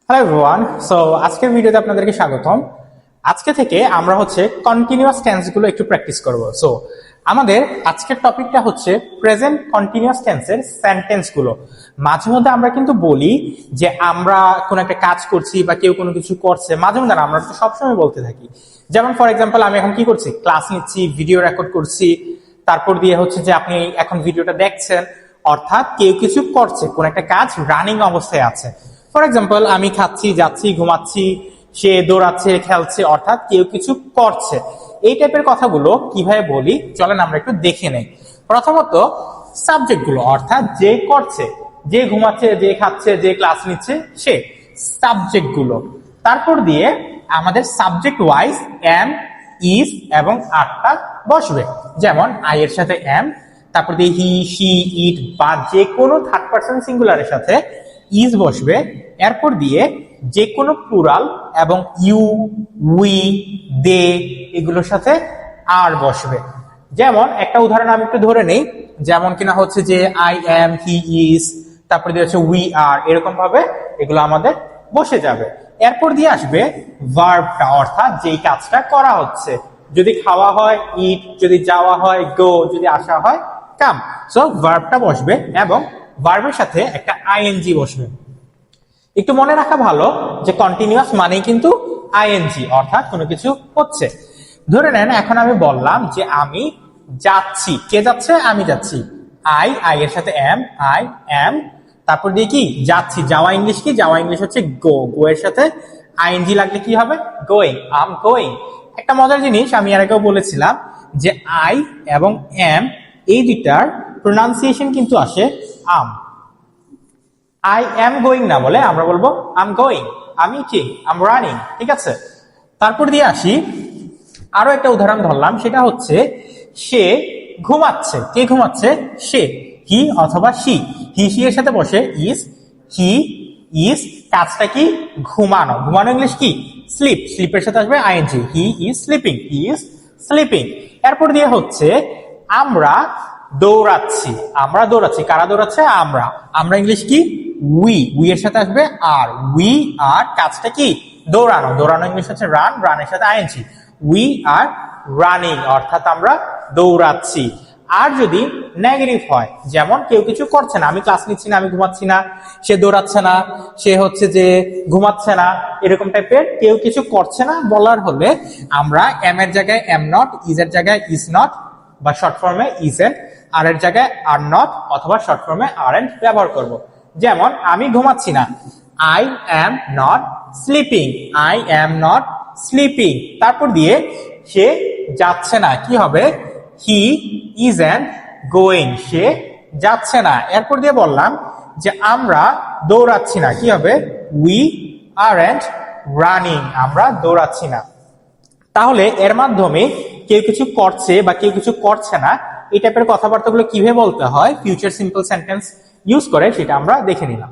Hello everyone. So আজকের ভিডিওতে আপনাদেরকে স্বাগতম। আজকে থেকে আমরা কন্টিনিউয়াস টেন্স গুলো একটু প্র্যাকটিস করব। সো আমাদের আজকের টপিকটা হচ্ছে প্রেজেন্ট কন্টিনিউয়াস টেন্সের সেন্টেন্স গুলো। মাঝে মধ্যে আমরা কিন্তু বলি যে আমরা কোন একটা কাজ করছি বা কেউ কোনো কিছু করছে, মাঝে মধ্যে না, আমরা তো সবসময় বলতে থাকি। যেমন ফর এক্সাম্পল, আমি এখন কি করছি, ক্লাস নিচ্ছি, ভিডিও রেকর্ড করছি, তারপর দিয়ে যে আপনি এখন ভিডিওটা দেখছেন, অর্থাৎ কেউ কিছু করছে, কোন একটা কাজ রানিং অবস্থায় আছে। ফর এক্সাম্পল, আমি খাচ্ছি, যাচ্ছি, ঘুমাচ্ছি, সে দৌড়াচ্ছে, খেলছে, অর্থাৎ কেউ কিছু করছে। এই টাইপের কথাগুলো কিভাবে বলি চলেন আমরা একটু দেখে নেই। প্রথমত সাবজেক্ট গুলো, অর্থাৎ যে করছে, যে ঘুমাচ্ছে, যে খাচ্ছে, যে ক্লাস নিচ্ছে, সে সাবজেক্ট গুলো। তারপর দিয়ে আমাদের সাবজেক্ট ওয়াইজ এম, ইজ এবং আরটা বসবে। যেমন আই এর সাথে এম, তারপর দিয়ে হি, শি, ইট বা যে কোনো থার্ড পারসন সিঙ্গুলারের সাথে ইজ বসবে। এরপর দিয়ে যে কোনো প্লুরাল এবং ইউ, উই, দে এগুলোর সাথে আর বসবে। যেমন একটা উদাহরণ আমি একটু ধরে নেই, যেমন কিনা যে আই এম, হি ইজ, তারপর দিয়ে উই আর, এরকম ভাবে এগুলো আমাদের বসে যাবে। এরপর দিয়ে আসবে ভার্বটা, অর্থাৎ যেই কাজটা করা হচ্ছে। যদি খাওয়া হয় ইট, যদি যাওয়া হয় গো, যদি আসা হয় কাম। সো ভার্বটা বসবে এবং ভার্বের সাথে একটা আইএনজি বসবে। একটু মনে রাখা ভালো যে কন্টিনিউয়াস মানেই কিন্তু আইএনজি, অর্থাৎ কোনো কিছু হচ্ছে। ধরে নেন এখন আমি বললাম যে আমি যাচ্ছি, কে যাচ্ছে, আমি যাচ্ছি। আই এর সাথে এম, আই এম, তারপর দিয়ে কি যাচ্ছি, যাওয়া ইংলিশ কি, যাওয়া ইংলিশ হচ্ছে গো, গো এর সাথে আইএনজি লাগলে কি হবে, গোয়িং, আম গোয়িং। একটা মজার জিনিস আমি এর আগেও বলেছিলাম যে আই এবং এম এই দুটার প্রোনাউন্সিয়েশন কিন্তু আসে আম। আই এম গোয়িং না বলে আমরা বলবো আম গোয়িং, আমি কি, আম রানিং। ঠিক আছে, তারপর দিয়ে আসি আরো একটা উদাহরণ ধরলাম, সেটা হচ্ছে সে ঘুমাচ্ছে, কে ঘুমাচ্ছে, সে, হি অথবা শি। হি শি এর সাথে বসে ইজ, হি ইজ, কাজটা কি, ঘুমানো, ঘুমানো ইংলিশ কি, স্লিপ, স্লিপের সাথে আসবে ING, he is sleeping, he is sleeping. এরপর দিয়ে আমরা দৌড়াচ্ছি, আমরা দৌড়াচ্ছি, কারা দৌড়াচ্ছে, আমরা, আমরা ইংলিশ কি, উই, উই এর সাথে আসবে আর, উই আর, কাজটা কি, দৌড়ানো, দৌড়ানো ইংলিশ হচ্ছে রান, রানের সাথে আইএনজি, উই আর রানিং, অর্থাৎ আমরা দৌড়াচ্ছি। আর যদি নেগেটিভ হয়, যেমন কেউ কিছু করছে না, আমি ক্লাস নিচ্ছি না, আমি ঘুমাচ্ছি না, সে দৌড়াচ্ছে না, সে যে ঘুমাচ্ছে না, এরকম টাইপের কেউ কিছু করছে না বলার হলে আমরা এম এর জায়গায় এম নট, ইজ এর জায়গায় ইজ নট বা শর্ট ফর্মে ইজ এন্ড, আর এর জায়গায় আর নট অথবা শর্ট ফর্মে আর এন্ড ব্যবহার করব। যেমন আমি ঘুমাচ্ছি না, I am not sleeping, I am not sleeping. তারপর দিয়ে সে যাচ্ছে না, কি হবে, হি ইজন্ট গোয়িং, সে যাচ্ছে না। এরপর দিয়ে বললাম যে আমরা দৌড়াচ্ছি না, কি হবে, উই আরন্ট রানিং, আমরা দৌড়াচ্ছি না। তাহলে এর মাধ্যমে কেউ কিছু করছে বা কেউ কিছু করছে না, এই টাইপের কথাবার্তাগুলো কিভাবে বলতে হয় ফিউচার সিম্পল সেন্টেন্স ইউজ করে সেটা আমরা দেখে নিলাম।